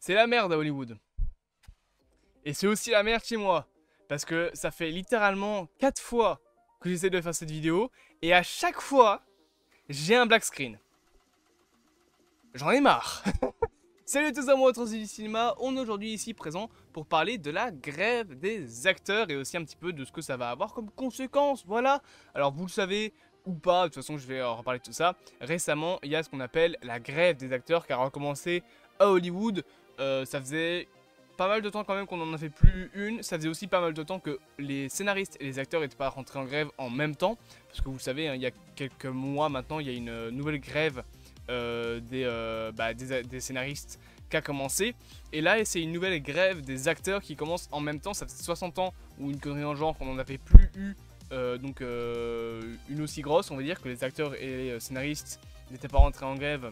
C'est la merde à Hollywood. Et c'est aussi la merde chez moi. Parce que ça fait littéralement 4 fois que j'essaie de faire cette vidéo. Et à chaque fois, j'ai un black screen. J'en ai marre. Salut à tous amoureux du cinéma, on est aujourd'hui ici présent pour parler de la grève des acteurs et aussi un petit peu de ce que ça va avoir comme conséquence, voilà. Alors vous le savez ou pas, de toute façon je vais reparler de tout ça. Récemment, il y a ce qu'on appelle la grève des acteurs qui a recommencé à Hollywood. Ça faisait pas mal de temps quand même qu'on n'en avait plus une. Ça faisait aussi pas mal de temps que les scénaristes et les acteurs n'étaient pas rentrés en grève en même temps. Parce que vous le savez, hein, il y a quelques mois maintenant, il y a une nouvelle grève des scénaristes qui a commencé. Et là, c'est une nouvelle grève des acteurs qui commence en même temps. Ça fait 60 ans ou une connerie en genre qu'on n'en avait plus eu une aussi grosse. On va dire que les acteurs et les scénaristes n'étaient pas rentrés en grève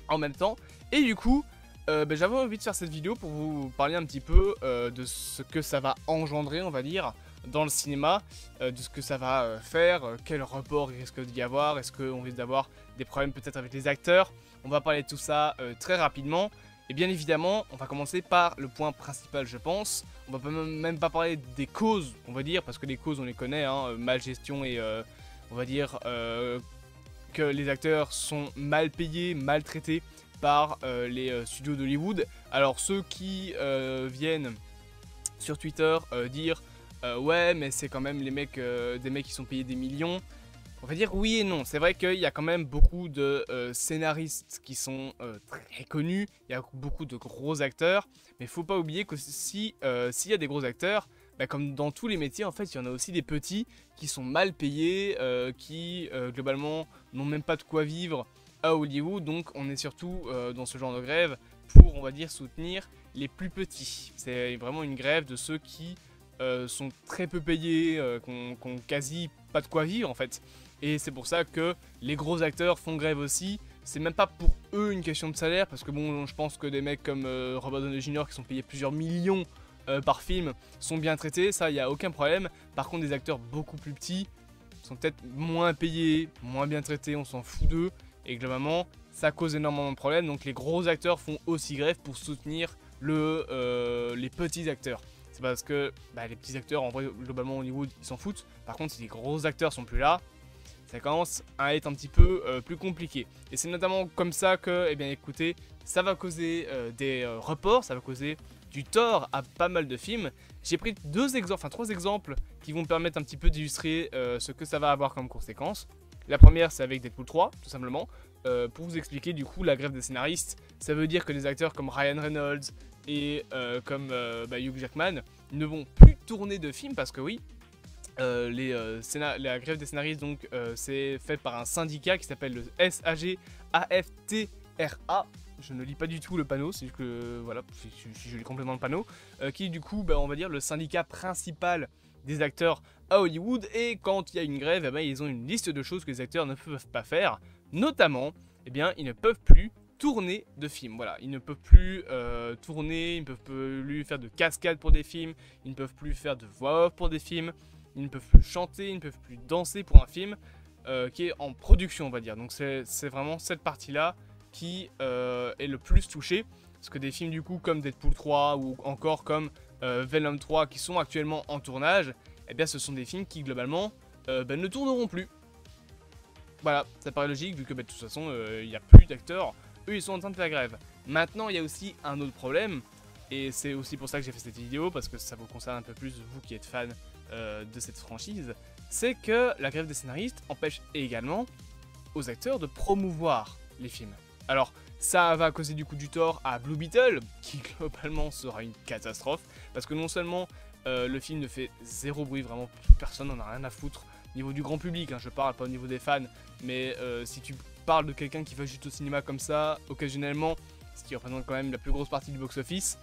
en même temps. Et du coup, j'avais envie de faire cette vidéo pour vous parler un petit peu de ce que ça va engendrer, on va dire, dans le cinéma, de ce que ça va faire, quel report il risque d'y avoir, est-ce qu'on risque d'avoir des problèmes peut-être avec les acteurs. On va parler de tout ça très rapidement. Et bien évidemment, on va commencer par le point principal, je pense. On va même pas parler des causes, on va dire, parce que les causes, on les connaît, hein, mal gestion et on va dire que les acteurs sont mal payés, maltraités par les studios d'Hollywood. Alors ceux qui viennent sur Twitter dire ouais mais c'est quand même les mecs, des mecs qui sont payés des millions. On va dire oui et non, c'est vrai qu'il y a quand même beaucoup de scénaristes qui sont très connus, il y a beaucoup de gros acteurs, mais faut pas oublier que s'il y a des gros acteurs, bah, comme dans tous les métiers en fait, il y en a aussi des petits qui sont mal payés, qui globalement n'ont même pas de quoi vivre à Hollywood, donc on est surtout dans ce genre de grève pour, on va dire, soutenir les plus petits. C'est vraiment une grève de ceux qui sont très peu payés, qui ont quasi pas de quoi vivre en fait. Et c'est pour ça que les gros acteurs font grève aussi. C'est même pas pour eux une question de salaire, parce que bon, je pense que des mecs comme Robert Downey Jr. qui sont payés plusieurs millions par film sont bien traités, ça y a aucun problème. Par contre des acteurs beaucoup plus petits sont peut-être moins payés, moins bien traités, on s'en fout d'eux. Et globalement, ça cause énormément de problèmes. Donc les gros acteurs font aussi grève pour soutenir les petits acteurs. C'est parce que les petits acteurs, en vrai, globalement Hollywood, ils s'en foutent. Par contre, si les gros acteurs sont plus là, ça commence à être un petit peu plus compliqué. Et c'est notamment comme ça que, eh bien écoutez, ça va causer des reports, ça va causer du tort à pas mal de films. J'ai pris trois exemples qui vont me permettre un petit peu d'illustrer ce que ça va avoir comme conséquence. La première, c'est avec Deadpool 3, tout simplement. Pour vous expliquer du coup la grève des scénaristes, ça veut dire que des acteurs comme Ryan Reynolds et comme Hugh Jackman ne vont plus tourner de films parce que oui, la grève des scénaristes donc c'est fait par un syndicat qui s'appelle le SAG-AFTRA. Je ne lis pas du tout le panneau, c'est que voilà, si je lis complètement le panneau, qui est du coup on va dire le syndicat principal des acteurs à Hollywood. Et quand il y a une grève, ils ont une liste de choses que les acteurs ne peuvent pas faire, notamment ils ne peuvent plus tourner de films. Voilà, ils ne peuvent plus tourner, ils ne peuvent plus faire de cascades pour des films, ils ne peuvent plus faire de voix off pour des films, ils ne peuvent plus chanter, ils ne peuvent plus danser pour un film qui est en production, on va dire. Donc c'est vraiment cette partie-là qui est le plus touchée. Parce que des films du coup comme Deadpool 3 ou encore comme Venom 3 qui sont actuellement en tournage, ce sont des films qui globalement ne tourneront plus. Voilà, ça paraît logique vu que de toute façon il n'y a plus d'acteurs, eux ils sont en train de faire grève. Maintenant il y a aussi un autre problème, et c'est aussi pour ça que j'ai fait cette vidéo, parce que ça vous concerne un peu plus vous qui êtes fan de cette franchise, c'est que la grève des scénaristes empêche également aux acteurs de promouvoir les films. Alors ça va causer du coup du tort à Blue Beetle, qui globalement sera une catastrophe, parce que non seulement le film ne fait zéro bruit, vraiment personne n'en a rien à foutre, au niveau du grand public, hein, je parle pas au niveau des fans, mais si tu parles de quelqu'un qui va juste au cinéma comme ça, occasionnellement, ce qui représente quand même la plus grosse partie du box-office,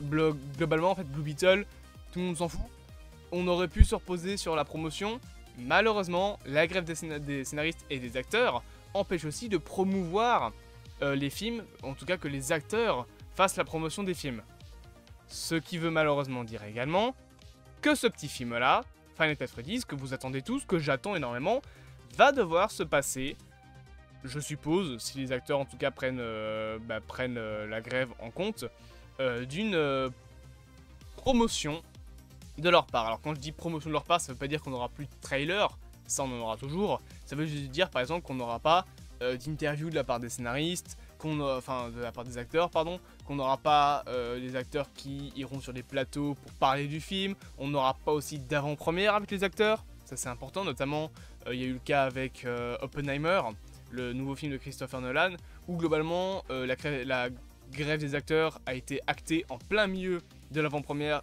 globalement en fait Blue Beetle, tout le monde s'en fout. On aurait pu se reposer sur la promotion. Malheureusement, la grève des scénaristes et des acteurs empêche aussi de promouvoir les films, en tout cas que les acteurs fassent la promotion des films. Ce qui veut malheureusement dire également que ce petit film-là, Five Nights at Freddy's, que vous attendez tous, que j'attends énormément, va devoir se passer je suppose, si les acteurs en tout cas prennent, la grève en compte, d'une promotion de leur part. Alors quand je dis promotion de leur part, ça veut pas dire qu'on n'aura plus de trailer, ça on en aura toujours. Ça veut juste dire par exemple qu'on n'aura pas d'interview de la part des scénaristes, de la part des acteurs, pardon, qu'on n'aura pas les acteurs qui iront sur des plateaux pour parler du film, on n'aura pas aussi d'avant-première avec les acteurs, ça c'est important, notamment il y a eu le cas avec Oppenheimer, le nouveau film de Christopher Nolan, où globalement la grève des acteurs a été actée en plein milieu de l'avant-première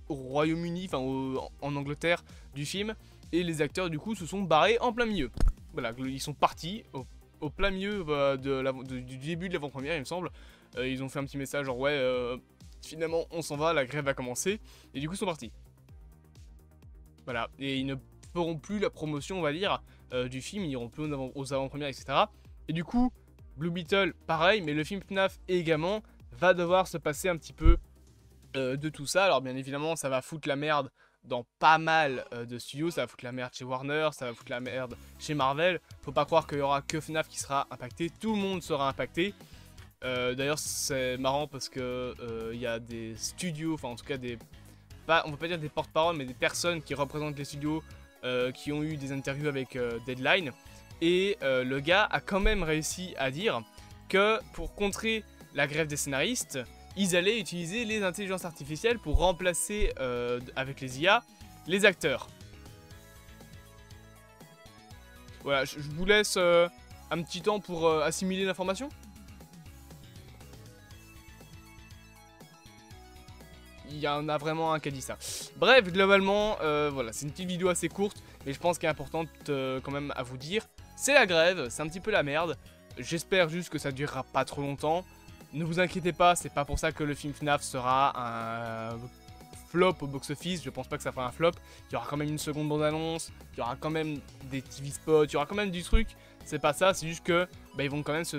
au Royaume-Uni, en Angleterre du film, et les acteurs du coup se sont barrés en plein milieu. Voilà, ils sont partis au plein milieu du début de l'avant-première, il me semble. Ils ont fait un petit message genre ouais, finalement on s'en va, la grève va commencer, et du coup ils sont partis. Voilà, et ils ne feront plus la promotion, on va dire, du film, ils iront plus aux avant-premières, etc. Et du coup, Blue Beetle, pareil, mais le film FNAF également va devoir se passer un petit peu de tout ça. Alors bien évidemment, ça va foutre la merde dans pas mal de studios, ça va foutre la merde chez Warner, ça va foutre la merde chez Marvel. Faut pas croire qu'il y aura que FNAF qui sera impacté, tout le monde sera impacté. D'ailleurs, c'est marrant parce que il y a des studios, enfin en tout cas on va pas dire des porte-parole, mais des personnes qui représentent les studios qui ont eu des interviews avec Deadline. Et le gars a quand même réussi à dire que pour contrer la grève des scénaristes, ils allaient utiliser les intelligences artificielles pour remplacer, avec les IA, les acteurs. Voilà, je vous laisse un petit temps pour assimiler l'information. Il y en a vraiment un qui a dit ça. Bref, globalement, voilà, c'est une petite vidéo assez courte, mais je pense qu'elle est importante quand même à vous dire. C'est la grève, c'est un petit peu la merde. J'espère juste que ça durera pas trop longtemps. Ne vous inquiétez pas, c'est pas pour ça que le film FNAF sera un flop au box-office. Je pense pas que ça fera un flop. Il y aura quand même une seconde bande-annonce, il y aura quand même des TV spots, il y aura quand même du truc. C'est pas ça, c'est juste que ils vont quand même se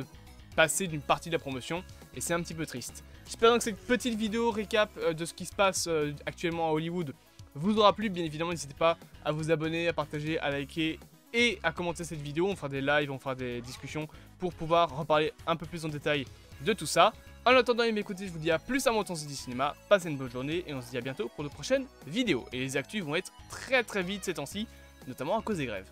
passer d'une partie de la promotion, et c'est un petit peu triste. J'espère donc que cette petite vidéo récap de ce qui se passe actuellement à Hollywood vous aura plu. Bien évidemment, n'hésitez pas à vous abonner, à partager, à liker et à commenter cette vidéo. On fera des lives, on fera des discussions pour pouvoir reparler un peu plus en détail de tout ça. En attendant de m'écouter, je vous dis à plus à mon temps du cinéma. Passez une bonne journée et on se dit à bientôt pour de prochaines vidéos. Et les actus vont être très vite ces temps-ci, notamment à cause des grèves.